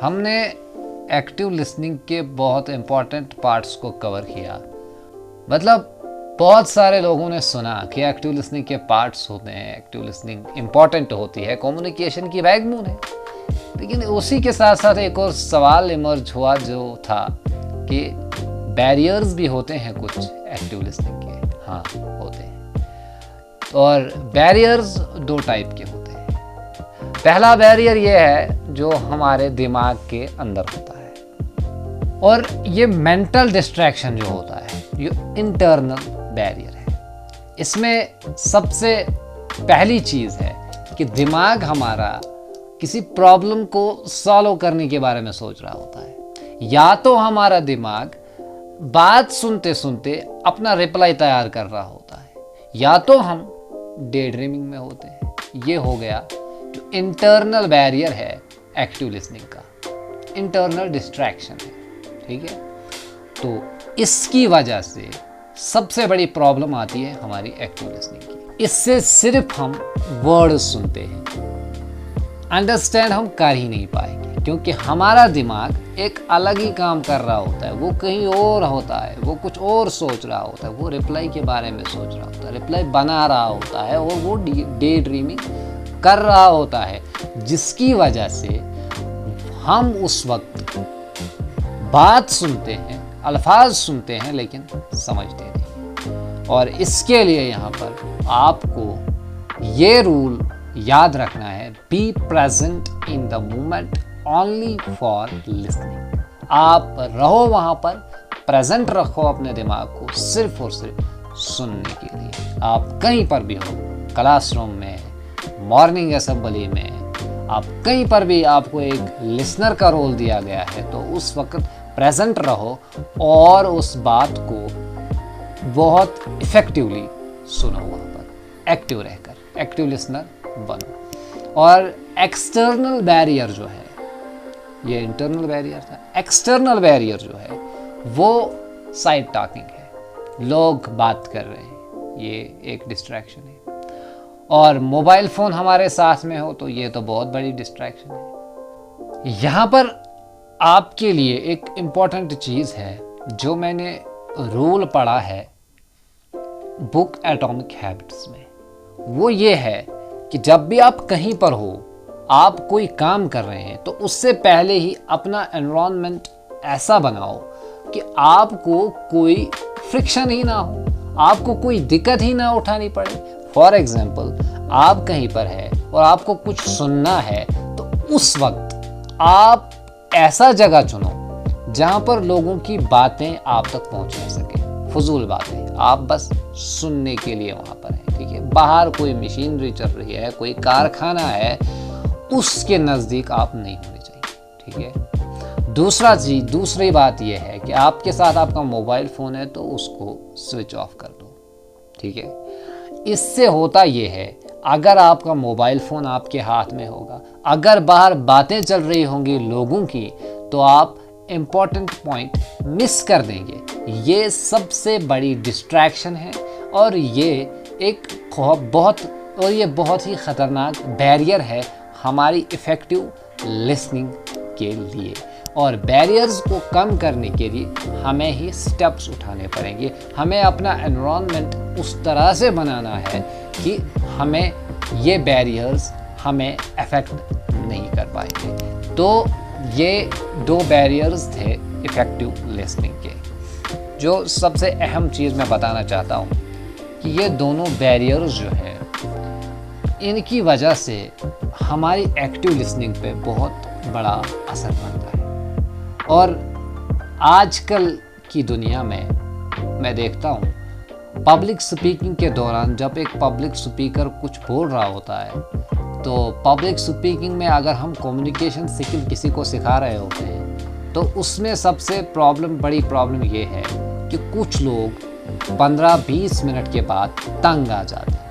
हमने active listening के बहुत इम्पॉर्टेंट पार्ट्स को कवर किया। मतलब बहुत सारे लोगों ने सुना कि एक्टिव लिसनिंग के पार्ट्स होते हैं, एक्टिव लिसनिंग इम्पॉर्टेंट होती है, कम्युनिकेशन की बैकबोन है। लेकिन उसी के साथ साथ एक और सवाल इमर्ज हुआ जो था कि बैरियर्स भी होते हैं कुछ एक्टिव लिसनिंग के। हाँ, होते हैं। और बैरियर्स दो टाइप के होते हैं। पहला बैरियर ये है जो हमारे दिमाग के अंदर होता है, और ये मेंटल डिस्ट्रैक्शन जो होता है, ये इंटरनल बैरियर है। इसमें सबसे पहली चीज़ है कि दिमाग हमारा किसी प्रॉब्लम को सॉल्व करने के बारे में सोच रहा होता है, या तो हमारा दिमाग बात सुनते सुनते अपना रिप्लाई तैयार कर रहा होता है, या तो हम डे ड्रीमिंग में होते हैं। ये हो गया जो इंटरनल बैरियर है एक्टिव लिसनिंग का, इंटरनल डिस्ट्रैक्शन है। ठीक है, तो इसकी वजह से सबसे बड़ी प्रॉब्लम आती है हमारी एक्टिव लिसनिंग की। इससे सिर्फ हम वर्ड्स सुनते हैं, अंडरस्टैंड हम कर ही नहीं पाएंगे, क्योंकि हमारा दिमाग एक अलग ही काम कर रहा होता है, वो कहीं और होता है, वो कुछ और सोच रहा होता है, वो रिप्लाई के बारे में सोच रहा होता है, रिप्लाई बना रहा होता है, और वो डे ड्रीमिंग कर रहा होता है, जिसकी वजह से हम उस वक्त बात सुनते हैं, अल्फाज सुनते हैं, लेकिन समझते नहीं। और इसके लिए यहाँ पर आपको ये रूल याद रखना है, be present in the moment only for listening. आप रहो वहाँ पर, प्रेजेंट रखो अपने दिमाग को सिर्फ और सिर्फ सुनने के लिए। आप कहीं पर भी हो, क्लासरूम में, मॉर्निंग असेंबली में, आप कहीं पर भी आपको एक लिसनर का रोल दिया गया है, तो उस वक्त प्रेजेंट रहो और उस बात को बहुत इफ़ेक्टिवली सुनो, वहाँ पर एक्टिव रहकर एक्टिव लिसनर बनो। और एक्सटर्नल बैरियर जो है, ये इंटरनल बैरियर था, एक्सटर्नल बैरियर जो है वो साइड टॉकिंग है, लोग बात कर रहे हैं, ये एक डिस्ट्रैक्शन है। और मोबाइल फ़ोन हमारे साथ में हो तो ये तो बहुत बड़ी डिस्ट्रैक्शन है। यहाँ पर आपके लिए एक इम्पॉर्टेंट चीज़ है जो मैंने रूल पढ़ा है बुक एटॉमिक हैबिट्स में, वो ये है कि जब भी आप कहीं पर हो, आप कोई काम कर रहे हैं, तो उससे पहले ही अपना एनवायरनमेंट ऐसा बनाओ कि आपको कोई फ्रिक्शन ही ना हो, आपको कोई दिक्कत ही ना उठानी पड़े। फॉर एग्जाम्पल, आप कहीं पर है और आपको कुछ सुनना है, तो उस वक्त आप ऐसा जगह चुनो जहाँ पर लोगों की बातें आप तक पहुँच नहीं सके, फजूल बातें, आप बस सुनने के लिए वहाँ पर हैं। ठीक है, बाहर कोई मशीनरी चल रही है, कोई कारखाना है, उसके नज़दीक आप नहीं होने चाहिए। ठीक है, दूसरी बात यह है कि आपके साथ आपका मोबाइल फ़ोन है तो उसको स्विच ऑफ कर दो। ठीक है, इससे होता यह है, अगर आपका मोबाइल फ़ोन आपके हाथ में होगा, अगर बाहर बातें चल रही होंगी लोगों की, तो आप इम्पॉर्टेंट पॉइंट मिस कर देंगे। ये सबसे बड़ी डिस्ट्रैक्शन है, और ये एक बहुत ही ख़तरनाक बैरियर है हमारी इफ़ेक्टिव लिसनिंग के लिए। और बैरियर्स को कम करने के लिए हमें ही स्टेप्स उठाने पड़ेंगे। हमें अपना एनवायरनमेंट उस तरह से बनाना है कि हमें ये बैरियर्स हमें अफेक्ट नहीं कर पाएंगे। तो ये दो बैरियर्स थे इफ़ेक्टिव लिसनिंग के। जो सबसे अहम चीज़ मैं बताना चाहता हूँ कि ये दोनों बैरियर्स जो हैं, इनकी वजह से हमारी एक्टिव लिसनिंग पे बहुत बड़ा असर पड़ता है। और आजकल की दुनिया में मैं देखता हूँ, पब्लिक स्पीकिंग के दौरान जब एक पब्लिक स्पीकर कुछ बोल रहा होता है, तो पब्लिक स्पीकिंग में अगर हम कम्युनिकेशन स्किल किसी को सिखा रहे होते हैं, तो उसमें सबसे बड़ी प्रॉब्लम ये है कि कुछ लोग 15-20 मिनट के बाद तंग आ जाते हैं।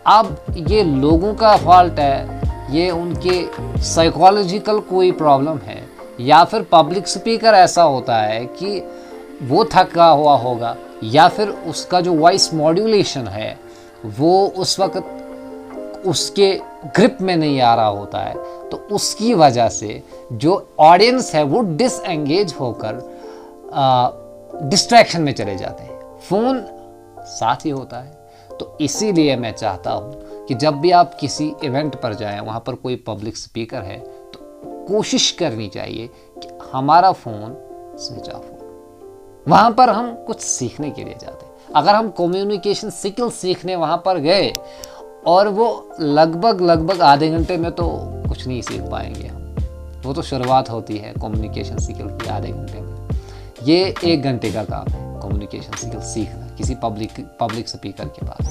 अब ये लोगों का फॉल्ट है, ये उनके साइकोलॉजिकल कोई प्रॉब्लम है, या फिर पब्लिक स्पीकर ऐसा होता है कि वो थका हुआ होगा, या फिर उसका जो वॉइस मॉड्यूलेशन है वो उस वक्त उसके ग्रिप में नहीं आ रहा होता है, तो उसकी वजह से जो ऑडियंस है वो डिसएंगेज होकर डिस्ट्रैक्शन में चले जाते हैं। फ़ोन साथ ही होता है। तो इसीलिए मैं चाहता हूँ कि जब भी आप किसी इवेंट पर जाएं, वहाँ पर कोई पब्लिक स्पीकर है, तो कोशिश करनी चाहिए कि हमारा फ़ोन स्विच ऑफ हो। वहाँ पर हम कुछ सीखने के लिए जाते हैं। अगर हम कम्युनिकेशन स्किल सीखने वहाँ पर गए और वो लगभग आधे घंटे में तो कुछ नहीं सीख पाएंगे हम। वो तो शुरुआत होती है कम्युनिकेशन स्किल की आधे घंटे में। ये 1 घंटे का काम है कम्युनिकेशन स्किल सीखना किसी पब्लिक स्पीकर के पास।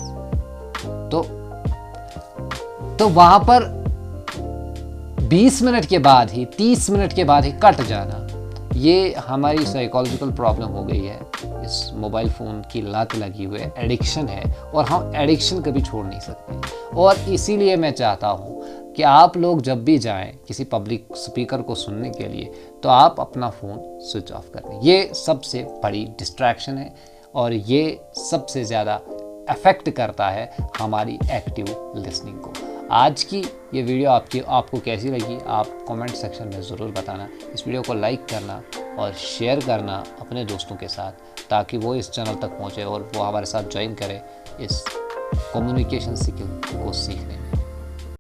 तो वहाँ पर 20 मिनट के बाद ही, 30 मिनट के बाद ही कट जाना, ये हमारी साइकोलॉजिकल प्रॉब्लम हो गई है। इस मोबाइल फ़ोन की लत लगी हुई है, एडिक्शन है, और हम एडिक्शन कभी छोड़ नहीं सकते। और इसीलिए मैं चाहता हूँ कि आप लोग जब भी जाएं किसी पब्लिक स्पीकर को सुनने के लिए, तो आप अपना फ़ोन स्विच ऑफ कर दें। ये सबसे बड़ी डिस्ट्रैक्शन है और ये सबसे ज़्यादा अफेक्ट करता है हमारी एक्टिव लिसनिंग को। आज की ये वीडियो आपको कैसी लगी, आप कमेंट सेक्शन में ज़रूर बताना। इस वीडियो को लाइक करना और शेयर करना अपने दोस्तों के साथ, ताकि वो इस चैनल तक पहुँचे और वो हमारे साथ ज्वाइन करें इस कम्युनिकेशन स्किल को सीखने।